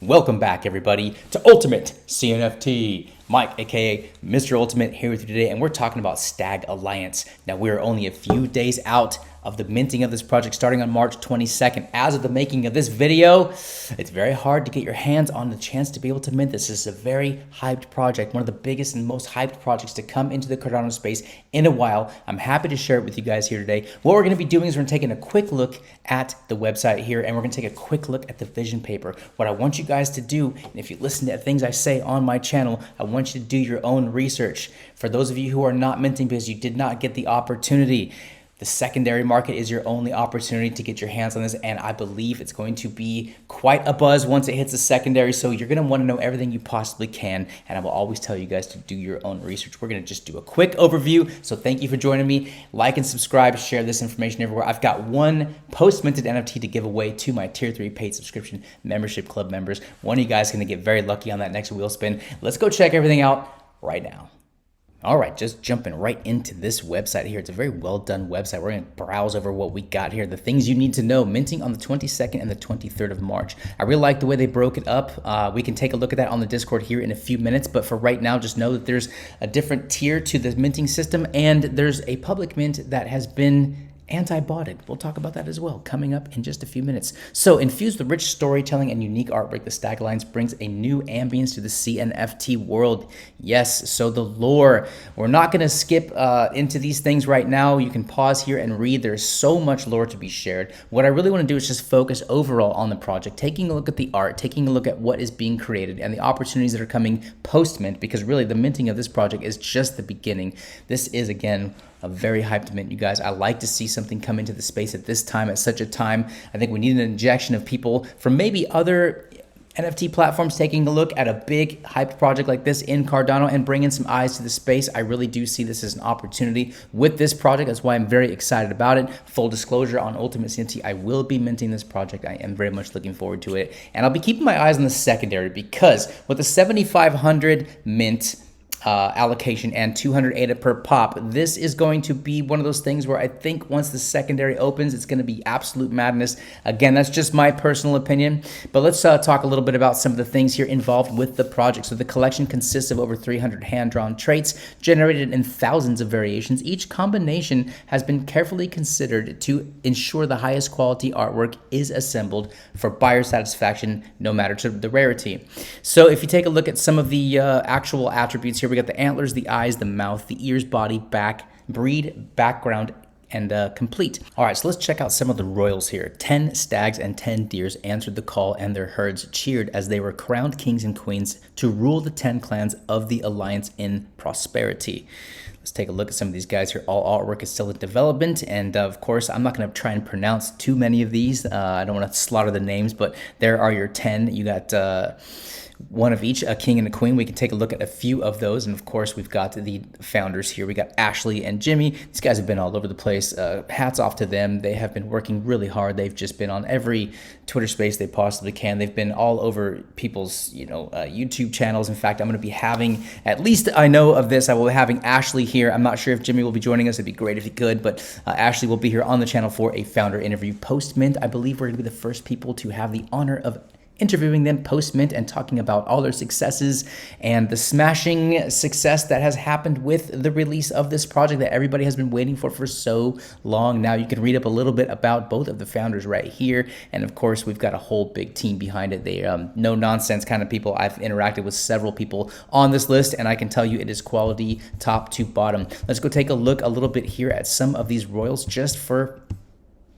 Welcome back, everybody, to Ultimate CNFT. Mike, aka Mr. Ultimate, here with you today, and we're talking about Stag Alliance. Now, we're only a few days out of the minting of this project starting on March 22nd. As of the making of this video, it's very hard to get your hands on the chance to be able to mint this. This is a very hyped project, one of the biggest and most hyped projects to come into the Cardano space in a while. I'm happy to share it with you guys here today. What we're going to be doing is we're taking a quick look at the website here, and we're going to take a quick look at the vision paper. What I want you guys to do, and if you listen to things I say on my channel, I want you to do your own research. For those of you who are not minting because you did not get the opportunity, the secondary market is your only opportunity to get your hands on this, and I believe it's going to be quite a buzz once it hits the secondary, so you're going to want to know everything you possibly can, and I will always tell you guys to do your own research. We're going to just do a quick overview, so thank you for joining me. Like and subscribe, share this information everywhere. I've got one post-minted NFT to give away to my Tier 3 paid subscription membership club members. One of you guys is going to get very lucky on that next wheel spin. Let's go check everything out right now. All right, just jumping right into this website here. It's a very well done website. We're going to browse over what we got here. The things you need to know, minting on the 22nd and the 23rd of March. I really like the way they broke it up. We can take a look at that on the Discord here in a few minutes, but for right now, just know that there's a different tier to the minting system, and there's a public mint that has been anti-botted. We'll talk about that as well coming up in just a few minutes. So, infused with rich storytelling and unique artwork, the Stag Alliance brings a new ambience to the CNFT world. Yes, so the lore. We're not going to skip into these things right now. You can pause here and read. There's so much lore to be shared. What I really want to do is just focus overall on the project, taking a look at the art, taking a look at what is being created and the opportunities that are coming post-mint, because really the minting of this project is just the beginning. This is, again, a very hyped mint, you guys. I like to see something come into the space at this time, at such a time. I think we need an injection of people from maybe other NFT platforms taking a look at a big hyped project like this in Cardano and bringing some eyes to the space. I really do see this as an opportunity with this project. That's why I'm very excited about it. Full disclosure on UltimateCNFT, I will be minting this project. I am very much looking forward to it. And I'll be keeping my eyes on the secondary, because with the 7,500 mint allocation and 200 ADA per pop, this is going to be one of those things where I think once the secondary opens, it's going to be absolute madness. Again, that's just my personal opinion, but let's talk a little bit about some of the things here involved with the project. So the collection consists of over 300 hand-drawn traits generated in thousands of variations. Each combination has been carefully considered to ensure the highest quality artwork is assembled for buyer satisfaction, no matter to the rarity. So if you take a look at some of the actual attributes here, we got the antlers, the eyes, the mouth, the ears, body, back, breed, background, and complete. All right, so let's check out some of the royals here. 10 stags and 10 deers answered the call, and their herds cheered as they were crowned kings and queens to rule the 10 clans of the Alliance in prosperity. Let's take a look at some of these guys here. All artwork is still in development, and of course, I'm not going to try and pronounce too many of these. I don't want to slaughter the names, but there are your 10. You got one of each, a king and a queen. We can take a look at a few of those, and of course we've got the founders here. We got Ashley and Jimmy. These guys have been all over the place. Hats off to them. They have been working really hard. They've just been on every Twitter space they possibly can. They've been all over people's YouTube channels. In fact, I'm going to be having, at least I know of this, I will be having Ashley here. I'm not sure if Jimmy will be joining us. It'd be great if he could, but Ashley will be here on the channel for a founder interview post-mint. I believe we're going to be the first people to have the honor of interviewing them post-mint and talking about all their successes and the smashing success that has happened with the release of this project that everybody has been waiting for so long. Now you can read up a little bit about both of the founders right here, and of course we've got a whole big team behind it. They no nonsense kind of people. I've interacted with several people on this list, and I can tell you it is quality top to bottom. Let's go take a look a little bit here at some of these royals just for,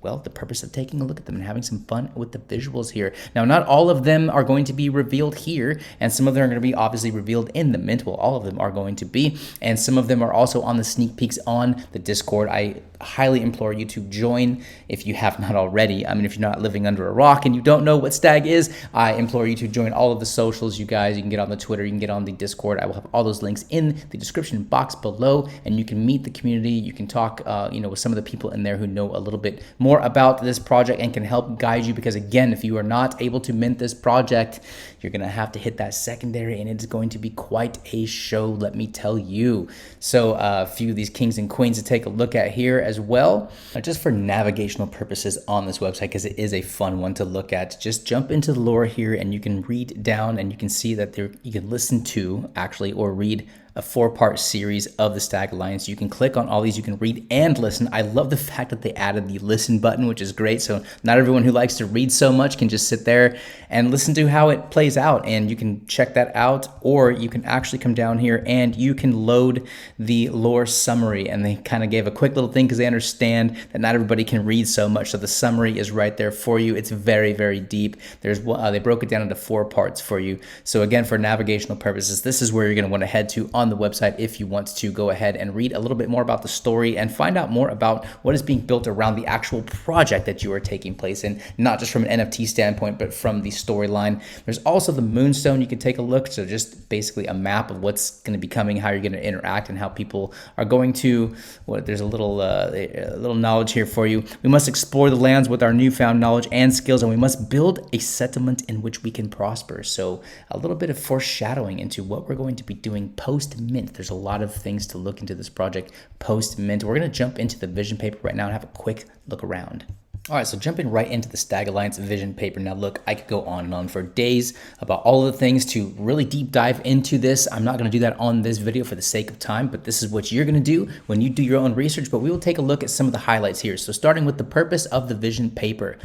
well, the purpose of taking a look at them and having some fun with the visuals here. Now, not all of them are going to be revealed here, and some of them are going to be obviously revealed in the mint. Well, all of them are going to be, and some of them are also on the sneak peeks on the Discord. I highly implore you to join if you have not already. I mean, if you're not living under a rock and you don't know what Stag is, I implore you to join all of the socials, you guys. You can get on the Twitter, you can get on the Discord. I will have all those links in the description box below, and you can meet the community. You can talk, with some of the people in there who know a little bit more more about this project and can help guide you, because again, if you are not able to mint this project, you're going to have to hit that secondary, and it's going to be quite a show, let me tell you. So a few of these kings and queens to take a look at here as well, just for navigational purposes on this website, because it is a fun one to look at. Just jump into the lore here and you can read down, and you can see that there you can listen to actually or read a 4-part series of the Stag Alliance. You can click on all these, you can read and listen. I love the fact that they added the listen button, which is great. So not everyone who likes to read so much can just sit there and listen to how it plays out, and you can check that out, or you can actually come down here and you can load the lore summary. And they kind of gave a quick little thing because they understand that not everybody can read so much. So the summary is right there for you. It's very, very deep. There's they broke it down into 4 parts for you. So again, for navigational purposes, this is where you're going to want to head to on the website if you want to go ahead and read a little bit more about the story and find out more about what is being built around the actual project that you are taking place in, not just from an NFT standpoint, but from the storyline. There's also the moonstone you can take a look. So just basically a map of what's going to be coming, how you're going to interact, and how people are going to, there's a little knowledge here for you. We must explore the lands with our newfound knowledge and skills, and we must build a settlement in which we can prosper. So a little bit of foreshadowing into what we're going to be doing post mint. There's a lot of things to look into this project post mint. We're going to jump into the vision paper right now and have a quick look around. All right, so jumping right into the Stag Alliance vision paper. Now look, I could go on and on for days about all of the things to really deep dive into this. I'm not going to do that on this video for the sake of time, but this is what you're going to do when you do your own research. But we will take a look at some of the highlights here. So starting with the purpose of the vision paper.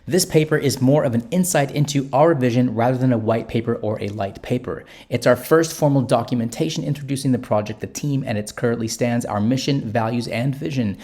This paper is more of an insight into our vision rather than a white paper or a light paper. It's our first formal documentation introducing the project, the team, and its currently stands, our mission, values, and vision.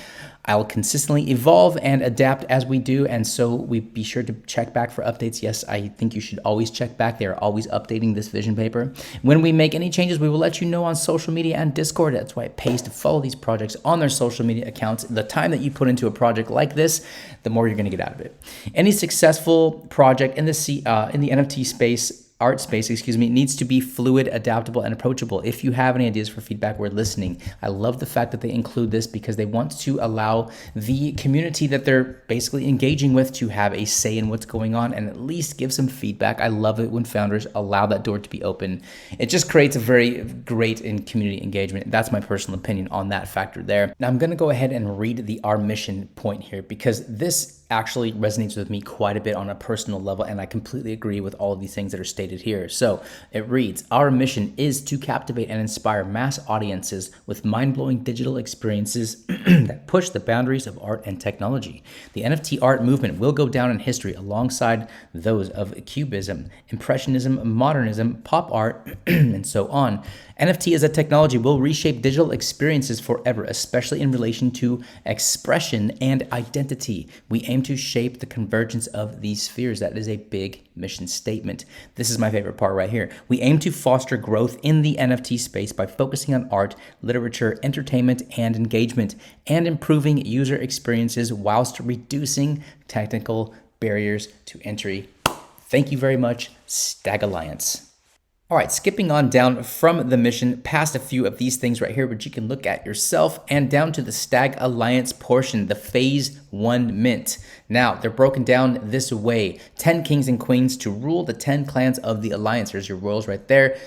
I'll consistently evolve and adapt as we do, and so we be sure to check back for updates. Yes, I think you should always check back. They are always updating this vision paper. When we make any changes, we will let you know on social media and Discord. That's why it pays to follow these projects on their social media accounts. The time that you put into a project like this, the more you're going to get out of it. Any successful project in the NFT space, art space, needs to be fluid, adaptable, and approachable. If you have any ideas for feedback, we're listening. I love the fact that they include this because they want to allow the community that they're basically engaging with to have a say in what's going on and at least give some feedback. I love it when founders allow that door to be open. It just creates a very great in community engagement. That's my personal opinion on that factor there. Now I'm going to go ahead and read the our mission point here because this actually resonates with me quite a bit on a personal level, and I completely agree with all of these things that are stated here. So it reads, our mission is to captivate and inspire mass audiences with mind-blowing digital experiences that push the boundaries of art and technology. The NFT art movement will go down in history alongside those of Cubism, Impressionism, Modernism, pop art, and so on. NFT as a technology will reshape digital experiences forever, especially in relation to expression and identity. We aim to shape the convergence of these spheres. That is a big mission statement. This is my favorite part right here. We aim to foster growth in the NFT space by focusing on art, literature, entertainment, and engagement, and improving user experiences whilst reducing technical barriers to entry. Thank you very much, Stag Alliance. All right, skipping on down from the mission past a few of these things right here, which you can look at yourself, and down to the Stag Alliance portion, the Phase 1 mint. Now, they're broken down this way. 10 kings and queens to rule the 10 clans of the Alliance. There's your royals right there.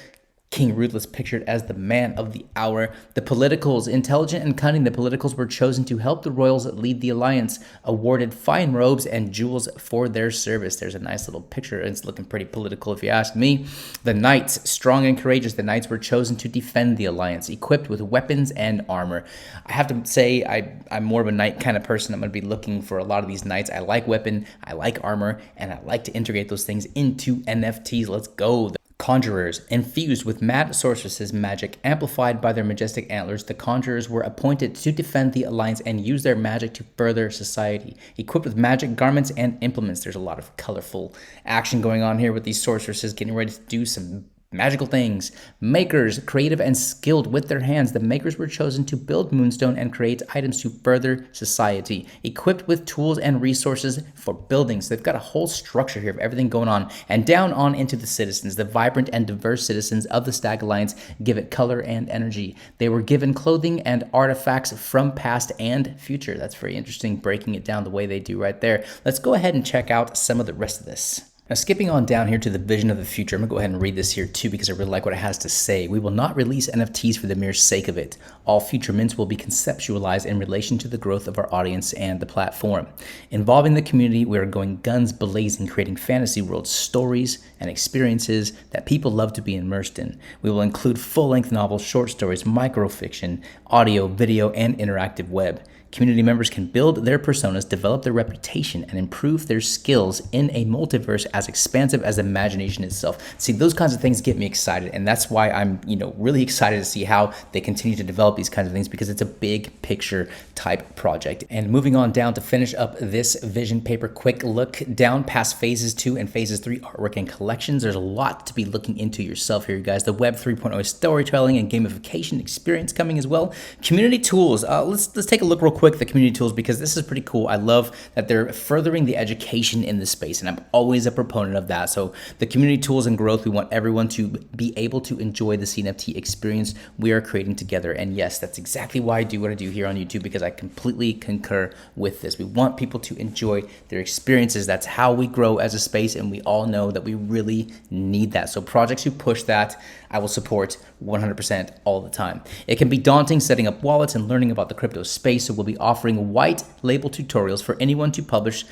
King Ruthless pictured as the man of the hour. The politicals, intelligent and cunning, the politicals were chosen to help the royals lead the alliance, awarded fine robes and jewels for their service. There's a nice little picture. It's looking pretty political if you ask me. The knights, strong and courageous, the knights were chosen to defend the alliance, equipped with weapons and armor. I have to say I'm more of a knight kind of person. I'm going to be looking for a lot of these knights. I like weapon, I like armor, and I like to integrate those things into NFTs. Let's go. Conjurers, infused with mad sorceresses magic amplified by their majestic antlers, the conjurers were appointed to defend the alliance and use their magic to further society. Equipped with magic garments and implements, there's a lot of colorful action going on here with these sorceresses getting ready to do some Magical things. Makers, creative and skilled with their hands. The makers were chosen to build Moonstone and create items to further society. Equipped with tools and resources for building. So they've got a whole structure here of everything going on. And down on into the citizens. The vibrant and diverse citizens of the Stag Alliance give it color and energy. They were given clothing and artifacts from past and future. That's very interesting, breaking it down the way they do right there. Let's go ahead and check out some of the rest of this. Now, skipping on down here to the vision of the future, I'm going to go ahead and read this here too because I really like what it has to say. We will not release NFTs for the mere sake of it. All future mints will be conceptualized in relation to the growth of our audience and the platform. Involving the community, we are going guns blazing, creating fantasy world stories and experiences that people love to be immersed in. We will include full-length novels, short stories, microfiction, audio, video, and interactive web. Community members can build their personas, develop their reputation, and improve their skills in a multiverse as expansive as imagination itself. See, those kinds of things get me excited, and that's why I'm, really excited to see how they continue to develop these kinds of things because it's a big picture type project. And moving on down to finish up this vision paper, quick look down past phases 2 and phases 3 artwork and collections. There's a lot to be looking into yourself here, you guys. The Web 3.0 storytelling and gamification experience coming as well. Community tools. Let's take a look real quick at the community tools because this is pretty cool. I love that they're furthering the education in this space, and I'm always a proponent of that. So the community tools and growth, we want everyone to be able to enjoy the CNFT experience we are creating together. And yes, that's exactly why I do what I do here on YouTube, because I completely concur with this. We want people to enjoy their experiences. That's how we grow as a space, and we all know that we really need that. So projects who push that, I will support 100% all the time. It can be daunting setting up wallets and learning about the crypto space, so we'll be offering white label tutorials for anyone to publish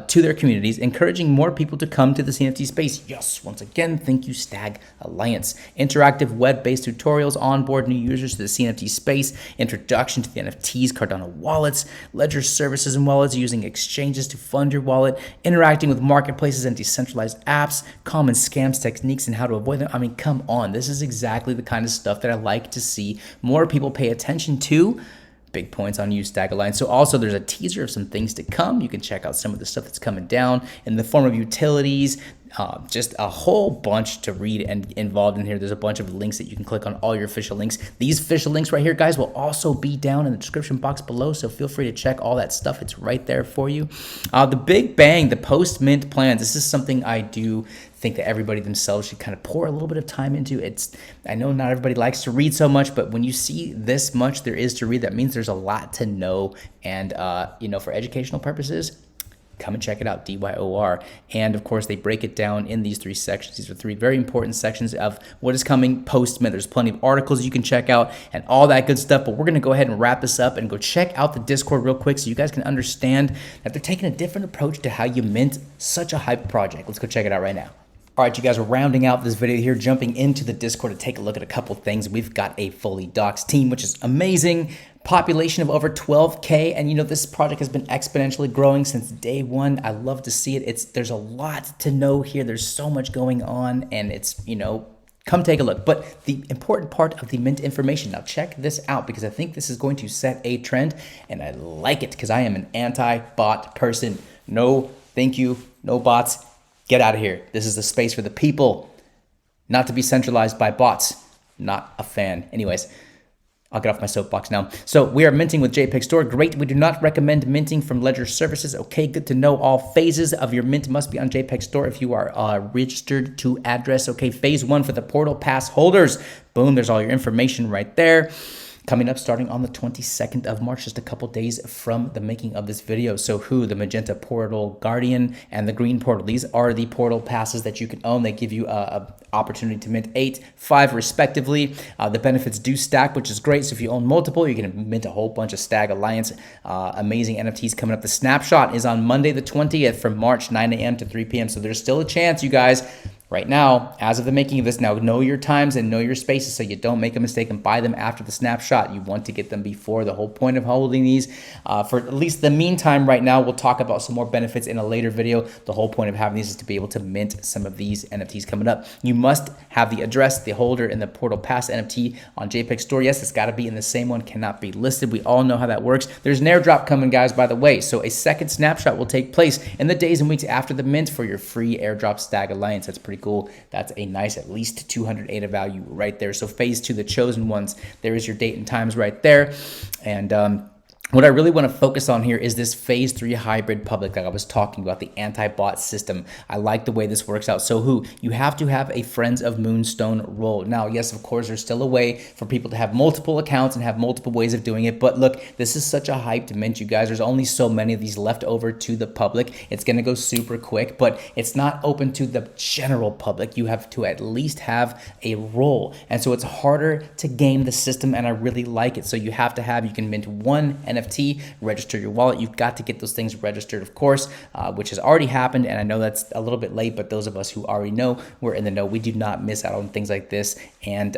to their communities, encouraging more people to come to the CNFT space. Yes, once again, thank you, Stag Alliance. Interactive web-based tutorials, onboard new users to the CNFT space, introduction to the NFTs, Cardano wallets, ledger services and wallets, using exchanges to fund your wallet, interacting with marketplaces and decentralized apps, common scams, techniques, and how to avoid them. I mean, come on, this is exactly the kind of stuff that I like to see more people pay attention to. Big points on you, Stag Alliance. So also there's a teaser of some things to come. You can check out some of the stuff that's coming down in the form of utilities, just a whole bunch to read and involved in here. There's a bunch of links that you can click on, all your official links. These official links right here, guys, will also be down in the description box below, so feel free to check all that stuff. It's right there for you. The Big Bang, the post-mint plans. This is something I do think that everybody themselves should kind of pour a little bit of time into. I know not everybody likes to read so much, but when you see this much there is to read, that means there's a lot to know. And for educational purposes, come and check it out, DYOR. And of course, they break it down in these 3 sections. These are 3 very important sections of what is coming post-mint. There's plenty of articles you can check out and all that good stuff, but we're gonna go ahead and wrap this up and go check out the Discord real quick so you guys can understand that they're taking a different approach to how you mint such a hype project. Let's go check it out right now. All right, you guys, we're rounding out this video here, jumping into the Discord to take a look at a couple things. We've got a fully doxed team, which is amazing. Population of over 12K, and this project has been exponentially growing since day one. I love to see it. There's a lot to know here. There's so much going on, and it's, come take a look. But the important part of the mint information, now check this out, because I think this is going to set a trend, and I like it because I am an anti-bot person. No, thank you, no bots. Get out of here. This is the space for the people, not to be centralized by bots. Not a fan. Anyways, I'll get off my soapbox now. So we are minting with JPEG Store. Great. We do not recommend minting from Ledger Services. Okay, good to know. All phases of your mint must be on JPEG Store if you are registered to address. Okay, phase 1 for the portal pass holders. Boom, there's all your information right there. Coming up starting on the 22nd of March, just a couple days from the making of this video. So the Magenta Portal Guardian and the Green Portal, these are the portal passes that you can own. They give you a opportunity to mint 8, 5 respectively. The benefits do stack, which is great. So if you own multiple, you can mint a whole bunch of Stag Alliance amazing NFTs coming up. The snapshot is on Monday the 20th from March, 9 a.m. to 3 p.m. So there's still a chance, you guys. Right now, as of the making of this, now know your times and know your spaces so you don't make a mistake and buy them after the snapshot. You want to get them before. The whole point of holding these for at least the meantime right now, we'll talk about some more benefits in a later video. The whole point of having these is to be able to mint some of these NFTs coming up. You must have the address, the holder, and the portal pass NFT on JPEG Store. Yes, it's got to be in the same one, cannot be listed. We all know how that works. There's an airdrop coming, guys, by the way. So a second snapshot will take place in the days and weeks after the mint for your free airdrop Stag Alliance. That's pretty pretty cool. That's a nice at least 200 ADA value right there. So phase 2, the chosen ones, there is your date and times right there. And what I really want to focus on here is this phase 3 hybrid public like I was talking about, the anti-bot system. I like the way this works out. So you have to have a Friends of Moonstone role. Now, yes, of course, there's still a way for people to have multiple accounts and have multiple ways of doing it. But look, this is such a hyped mint, you guys. There's only so many of these left over to the public. It's going to go super quick, but it's not open to the general public. You have to at least have a role. And so it's harder to game the system, and I really like it. So you have to have, you can mint one NFT, register your wallet. You've got to get those things registered, of course, which has already happened. And I know that's a little bit late, but those of us who already know, we're in the know. We do not miss out on things like this. And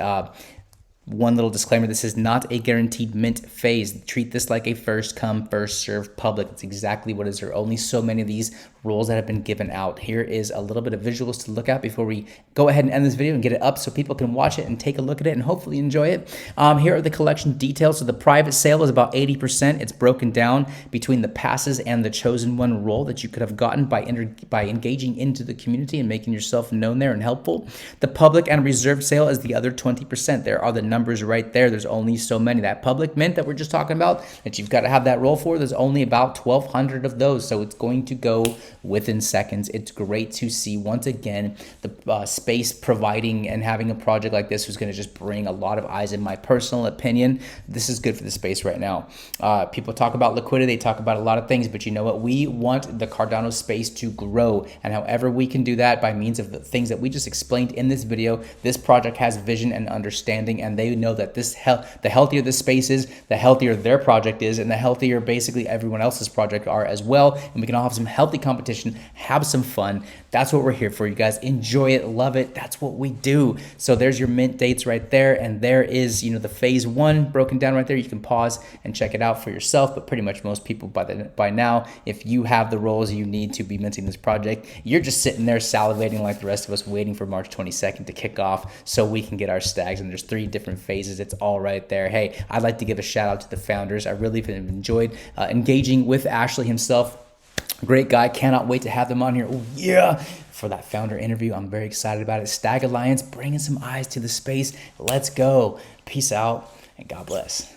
one little disclaimer, this is not a guaranteed mint phase. Treat this like a first come, first served public. It's exactly what it is. There are only so many of these roles that have been given out. Here is a little bit of visuals to look at before we go ahead and end this video and get it up so people can watch it and take a look at it and hopefully enjoy it. Here are the collection details. So the private sale is about 80%. It's broken down between the passes and the chosen one role that you could have gotten by engaging into the community and making yourself known there and helpful. The public and reserved sale is the other 20%. There are the numbers right there. There's only so many. That public mint that we're just talking about that you've got to have that role for, there's only about 1,200 of those. So it's going to go within seconds. It's great to see once again the space providing and having a project like this who's going to just bring a lot of eyes. In my personal opinion, this is good for the space right now. People talk about liquidity, they talk about a lot of things, but you know what? We want the Cardano space to grow, and however we can do that by means of the things that we just explained in this video. This project has vision and understanding, and they know that the healthier this space is, the healthier their project is, and the healthier basically everyone else's project are as well. And we can all have some healthy competition, have some fun. That's what we're here for, you guys. Enjoy it, love it. That's what we do. So there's your mint dates right there, and there is, you know, the phase 1 broken down right there. You can pause and check it out for yourself, but pretty much most people by now, if you have the roles you need to be minting this project, you're just sitting there salivating like the rest of us, waiting for March 22nd to kick off so we can get our stags. And there's 3 different phases. It's all right there. Hey, I'd like to give a shout out to the founders. I really have enjoyed engaging with Ashley himself. Great guy. Cannot wait to have them on here. Oh, yeah. For that founder interview. I'm very excited about it. Stag Alliance, bringing some eyes to the space. Let's go. Peace out and God bless.